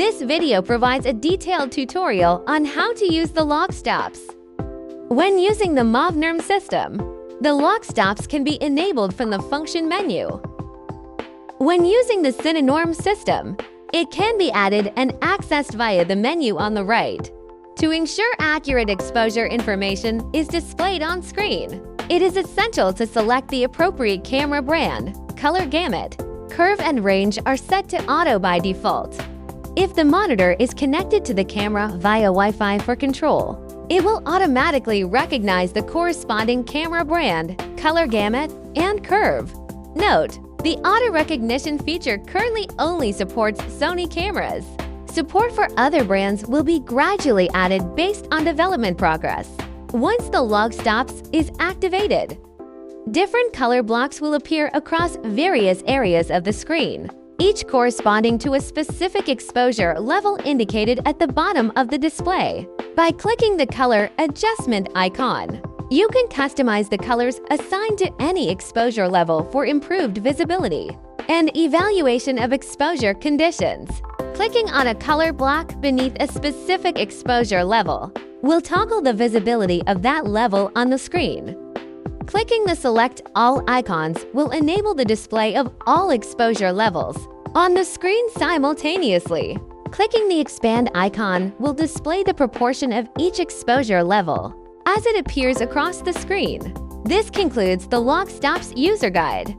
This video provides a detailed tutorial on how to use the lock stops. When using the MovNerm system, the lock stops can be enabled from the function menu. When using the Cinenorm system, it can be added and accessed via the menu on the right. To ensure accurate exposure information is displayed on screen, it is essential to select the appropriate camera brand, color gamut, curve and range are set to auto by default. If the monitor is connected to the camera via Wi-Fi for control, it will automatically recognize the corresponding camera brand, color gamut, and curve. Note, the auto recognition feature currently only supports Sony cameras. Support for other brands will be gradually added based on development progress. Once the lock stops is activated, different color blocks will appear across various areas of the screen, each corresponding to a specific exposure level indicated at the bottom of the display. By clicking the color adjustment icon, you can customize the colors assigned to any exposure level for improved visibility and evaluation of exposure conditions. Clicking on a color block beneath a specific exposure level will toggle the visibility of that level on the screen. Clicking the Select All icons will enable the display of all exposure levels on the screen simultaneously. Clicking the Expand icon will display the proportion of each exposure level as it appears across the screen. This concludes the Lock Stops user guide.